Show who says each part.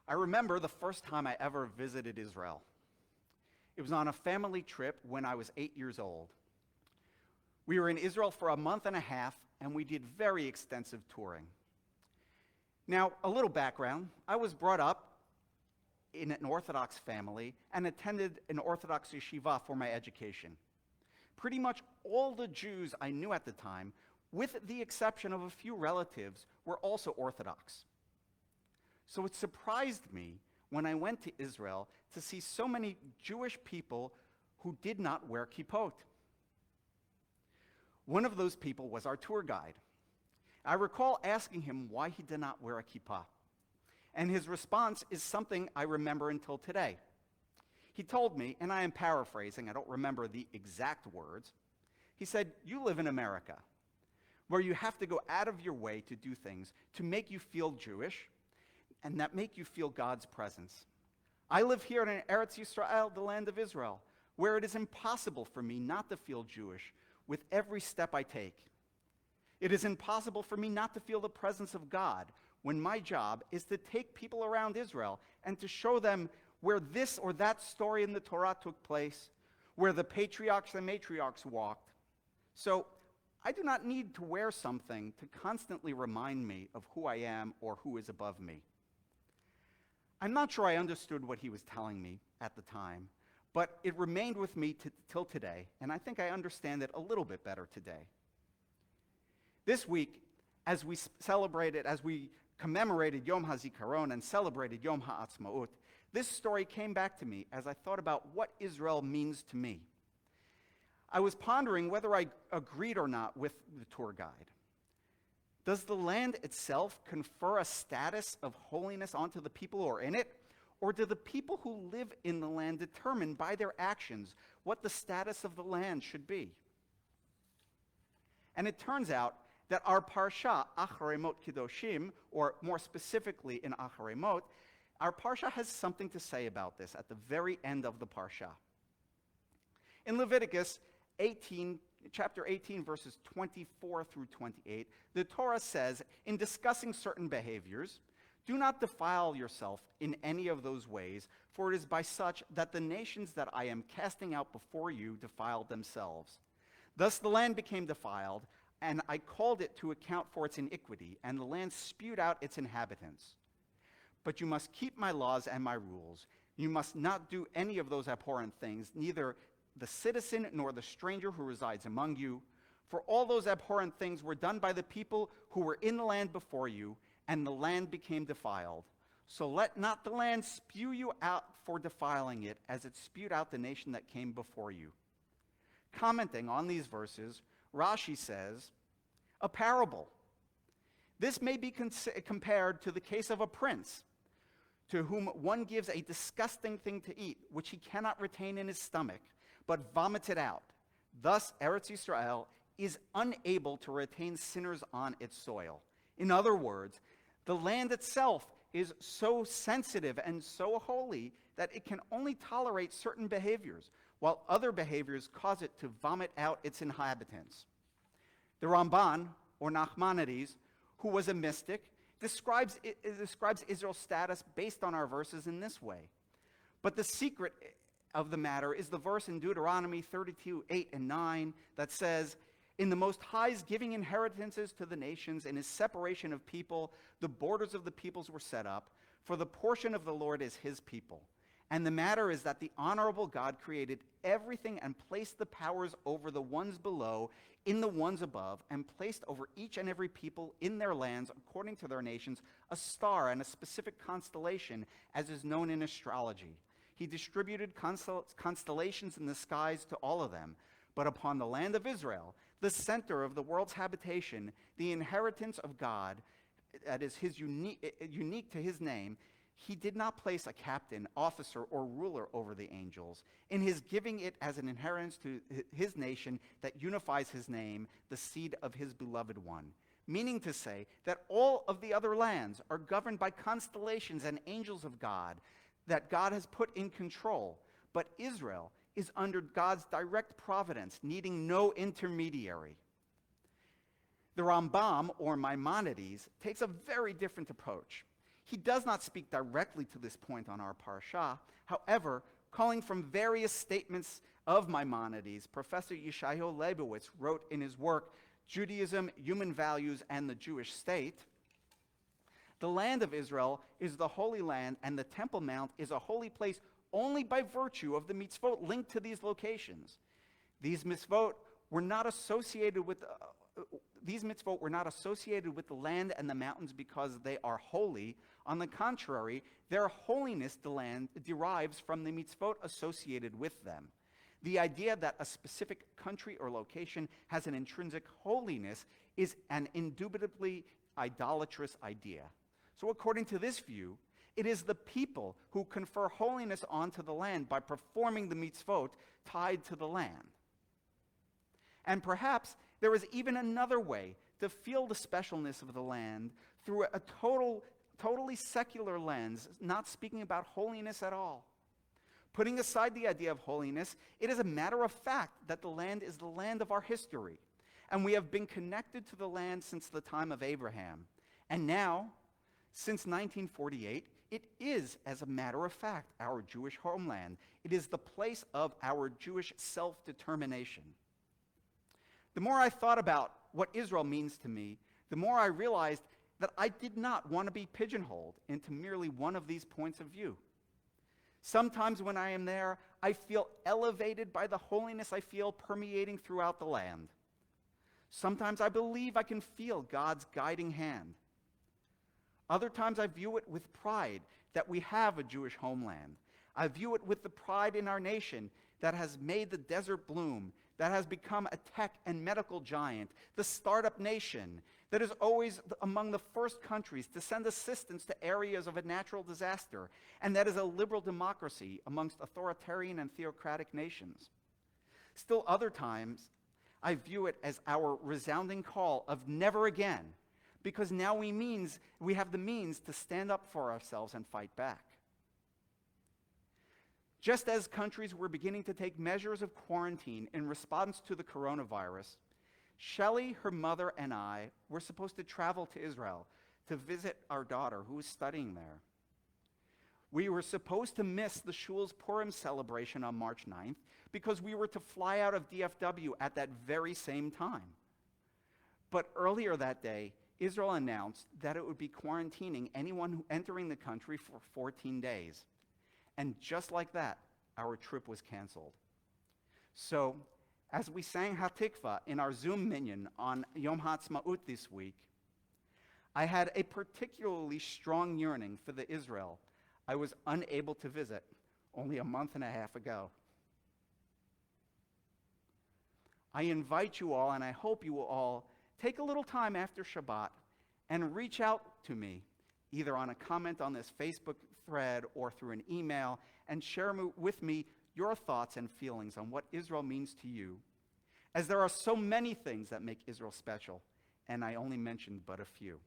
Speaker 1: I remember the first time I ever visited Israel. It was on a family trip when I was 8 years old. We were in Israel for a month and a half, and we did very extensive touring. Now, a little background. I was brought up in an Orthodox family and attended an Orthodox yeshiva for my education. Pretty much all the Jews I knew at the time, with the exception of a few relatives, were also Orthodox. So it surprised me when I went to Israel to see so many Jewish people who did not wear kippot. One of those people was our tour guide. I recall asking him why he did not wear a kippah, and his response is something I remember until today. He told me, and I am paraphrasing, I don't remember the exact words, he said, "You live in America, where you have to go out of your way to do things to make you feel Jewish, and that make you feel God's presence. I live here in Eretz Yisrael, the land of Israel, where it is impossible for me not to feel Jewish with every step I take. It is impossible for me not to feel the presence of God when my job is to take people around Israel and to show them where this or that story in the Torah took place, where the patriarchs and matriarchs walked. So I do not need to wear something to constantly remind me of who I am or who is above me." I'm not sure I understood what he was telling me at the time, but it remained with me till today, and I think I understand it a little bit better today. This week, as we commemorated Yom HaZikaron and celebrated Yom HaAtzmaut, this story came back to me as I thought about what Israel means to me. I was pondering whether I agreed or not with the tour guide. Does the land itself confer a status of holiness onto the people who are in it? Or do the people who live in the land determine by their actions what the status of the land should be? And it turns out that our parsha, Acharei Mot Kedoshim, or more specifically in Acharei Mot, our parsha has something to say about this at the very end of the parsha. In Leviticus chapter 18, verses 24 through 28, the Torah says, in discussing certain behaviors, "Do not defile yourself in any of those ways, for it is by such that the nations that I am casting out before you defiled themselves. Thus the land became defiled, and I called it to account for its iniquity, and the land spewed out its inhabitants. But you must keep my laws and my rules. You must not do any of those abhorrent things, neither the citizen nor the stranger who resides among you. For all those abhorrent things were done by the people who were in the land before you, and the land became defiled. So let not the land spew you out for defiling it, as it spewed out the nation that came before you." Commenting on these verses, Rashi says, "A parable. This may be compared to the case of a prince, to whom one gives a disgusting thing to eat, which he cannot retain in his stomach, but vomits it out. Thus Eretz Yisrael is unable to retain sinners on its soil." In other words, the land itself is so sensitive and so holy that it can only tolerate certain behaviors, while other behaviors cause it to vomit out its inhabitants. The Ramban, or Nachmanides, who was a mystic, describes Israel's status based on our verses in this way. But the secret of the matter is the verse in Deuteronomy 32, 8 and 9 that says, "In the Most High's giving inheritances to the nations, in his separation of people, the borders of the peoples were set up, for the portion of the Lord is his people. And the matter is that the honorable God created everything and placed the powers over the ones below in the ones above, and placed over each and every people in their lands, according to their nations, a star and a specific constellation, as is known in astrology. He distributed constellations in the skies to all of them. But upon the land of Israel, the center of the world's habitation, the inheritance of God, that is his unique to his name, he did not place a captain, officer, or ruler over the angels, in his giving it as an inheritance to his nation that unifies his name, the seed of his beloved one." Meaning to say that all of the other lands are governed by constellations and angels of God that God has put in control, but Israel is under God's direct providence, needing no intermediary. The Rambam, or Maimonides, takes a very different approach. He does not speak directly to this point on our parsha. However, calling from various statements of Maimonides, Professor Yeshayahu Leibowitz wrote in his work, Judaism, Human Values, and the Jewish State, the land of Israel is the Holy Land, and the Temple Mount is a holy place only by virtue of the mitzvot linked to these locations. These mitzvot were not associated with the land and the mountains because they are holy. On the contrary, their holiness the land derives from the mitzvot associated with them. The idea that a specific country or location has an intrinsic holiness is an indubitably idolatrous idea. So according to this view, it is the people who confer holiness onto the land by performing the mitzvot tied to the land. And perhaps there is even another way to feel the specialness of the land through a totally secular lens, not speaking about holiness at all. Putting aside the idea of holiness, it is a matter of fact that the land is the land of our history, and we have been connected to the land since the time of Abraham. And now, since 1948, it is, as a matter of fact, our Jewish homeland. It is the place of our Jewish self-determination. The more I thought about what Israel means to me, the more I realized that I did not want to be pigeonholed into merely one of these points of view. Sometimes when I am there, I feel elevated by the holiness I feel permeating throughout the land. Sometimes I believe I can feel God's guiding hand. Other times I view it with pride that we have a Jewish homeland. I view it with the pride in our nation that has made the desert bloom, that has become a tech and medical giant, the startup nation that is always among the first countries to send assistance to areas of a natural disaster, and that is a liberal democracy amongst authoritarian and theocratic nations. Still other times, I view it as our resounding call of never again, because now we have the means to stand up for ourselves and fight back. Just as countries were beginning to take measures of quarantine in response to the coronavirus, Shelley, her mother, and I were supposed to travel to Israel to visit our daughter who was studying there. We were supposed to miss the shul's Purim celebration on March 9th because we were to fly out of DFW at that very same time. But earlier that day, Israel announced that it would be quarantining anyone entering the country for 14 days. And just like that, our trip was canceled. So, as we sang Hatikva in our Zoom minyan on Yom HaAtzmaut this week, I had a particularly strong yearning for the Israel I was unable to visit only a month and a half ago. I invite you all, and I hope you will all, take a little time after Shabbat and reach out to me, either on a comment on this Facebook thread or through an email, and share with me your thoughts and feelings on what Israel means to you, as there are so many things that make Israel special, and I only mentioned but a few.